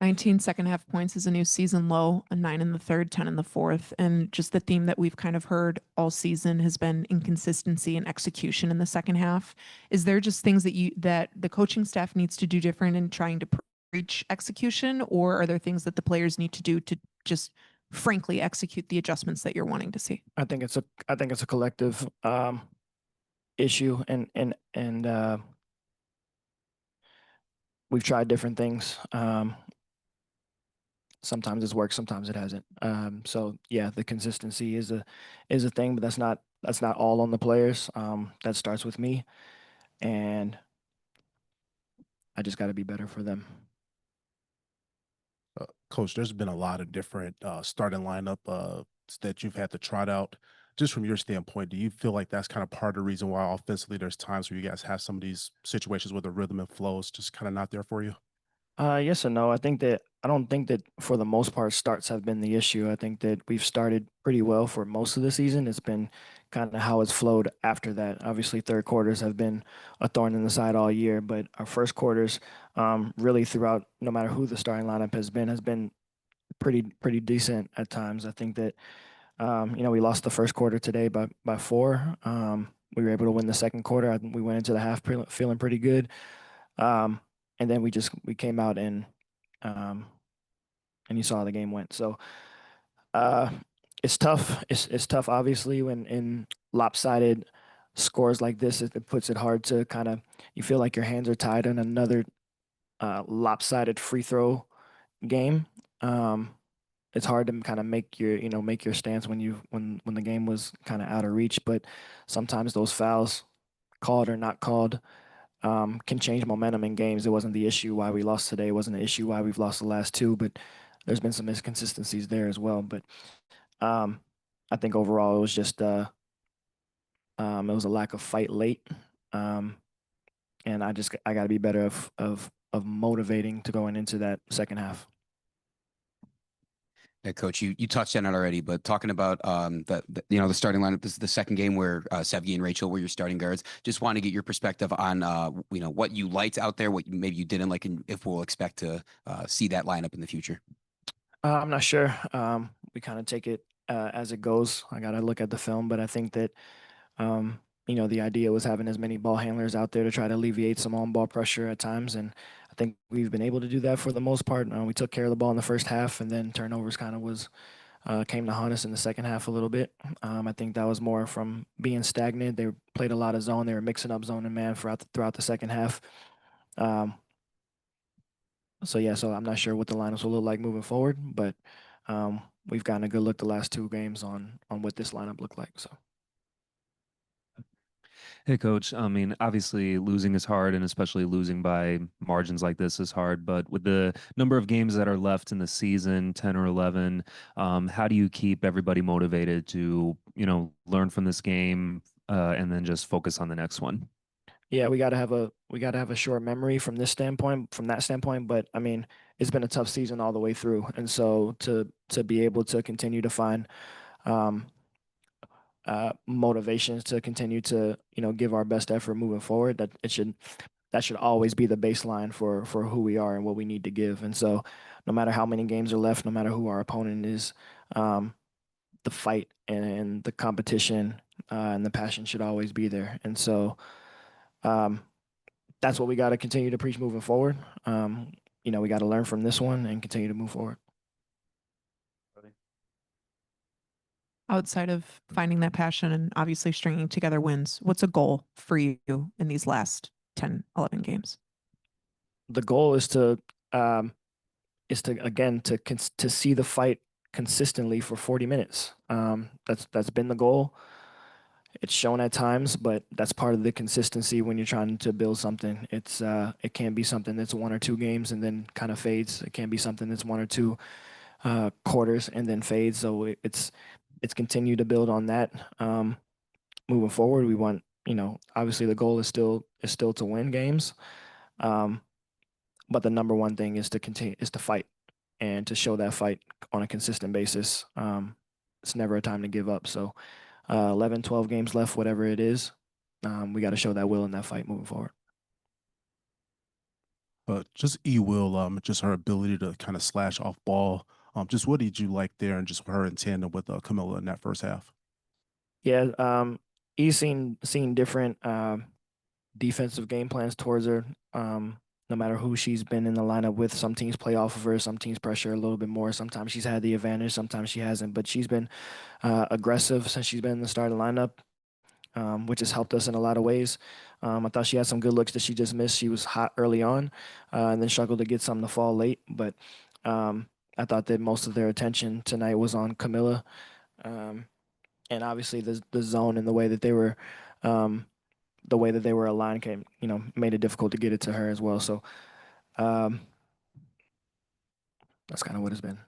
19 second half points is a new season low, a 9 in the third, 10 in the fourth. And just the theme that we've kind of heard all season has been inconsistency and execution in the second half. Is there just things that the coaching staff needs to do different in trying to preach execution, or are there things that the players need to do to just frankly execute the adjustments that you're wanting to see? I think it's a collective issue, and we've tried different things. Sometimes it's worked, sometimes it hasn't. So yeah, the consistency is a thing, but that's not all on the players. That starts with me, and I just got to be better for them. Coach, there's been a lot of different starting lineup that you've had to trot out. Just from your standpoint, do you feel like that's kind of part of the reason why offensively there's times where you guys have some of these situations where the rhythm and flow is just kind of not there for you? Yes and no. I don't think that for the most part starts have been the issue. I think that we've started pretty well for most of the season. It's been kind of how it's flowed after that. Obviously, third quarters have been a thorn in the side all year, but our first quarters, really throughout, no matter who the starting lineup has been pretty decent at times. I think that we lost the first quarter today by 4. We were able to win the second quarter. I think we went into the half feeling pretty good. And then we came out and you saw how the game went. So it's tough. It's tough, obviously, when in lopsided scores like this. It puts it hard to kind of, you feel like your hands are tied in another lopsided free throw game. It's hard to kind of make your stance when the game was kind of out of reach. But sometimes those fouls, called or not called, can change momentum in games. It wasn't the issue why we lost today. It wasn't the issue why we've lost the last 2, but there's been some inconsistencies there as well. But I think overall it was just it was a lack of fight late, and I got to be better of motivating to going into that second half. Yeah, Coach, you touched on it already, but talking about the starting lineup, this is the second game where Sevgi and Rachel were your starting guards. Just want to get your perspective on what you liked out there, what maybe you didn't like, and if we'll expect to see that lineup in the future. I'm not sure. We kind of take it as it goes. I got to look at the film, but I think that the idea was having as many ball handlers out there to try to alleviate some on-ball pressure at times, and I think we've been able to do that for the most part. We took care of the ball in the first half, and then turnovers kind of came to haunt us in the second half a little bit. I think that was more from being stagnant. They played a lot of zone. They were mixing up zone and man throughout the second half. So I'm not sure what the lineups will look like moving forward, but we've gotten a good look the last 2 games on what this lineup looked like. So. Hey, Coach. I mean, obviously losing is hard, and especially losing by margins like this is hard. But with the number of games that are left in the season, 10 or 11, how do you keep everybody motivated to, learn from this game and then just focus on the next one? Yeah, we got to have a short memory from that standpoint. But I mean, it's been a tough season all the way through, and so to be able to continue to find motivations to continue to give our best effort moving forward, that should always be the baseline for who we are and what we need to give. And so no matter how many games are left, no matter who our opponent is, the fight and the competition and the passion should always be there. And so that's what we got to continue to preach moving forward. We got to learn from this one and continue to move forward. Outside of finding that passion and obviously stringing together wins, what's a goal for you in these last 10, 11 games? The goal is to again to see the fight consistently for 40 minutes. That's been the goal. It's shown at times, but that's part of the consistency when you're trying to build something. It can't be something that's 1 or 2 games and then kind of fades. It can't be something that's 1 or 2 quarters and then fades. So it's continue to build on that. Moving forward, we want, obviously the goal is still to win games. But the number one thing is to fight and to show that fight on a consistent basis. It's never a time to give up. So 11, 12 games left, whatever it is, we got to show that will in that fight moving forward. Just E will, just her ability to kind of slash off ball. Just what did you like there, and just her in tandem with Camilla in that first half? Yeah, he's seen different defensive game plans towards her. No matter who she's been in the lineup with, some teams play off of her, some teams pressure a little bit more. Sometimes she's had the advantage, sometimes she hasn't. But she's been aggressive since she's been in the starting lineup, which has helped us in a lot of ways. I thought she had some good looks that she just missed. She was hot early on, and then struggled to get some to fall late. But I thought that most of their attention tonight was on Camilla, and obviously the zone and the way that they were aligned made it difficult to get it to her as well. So that's kind of what it's been.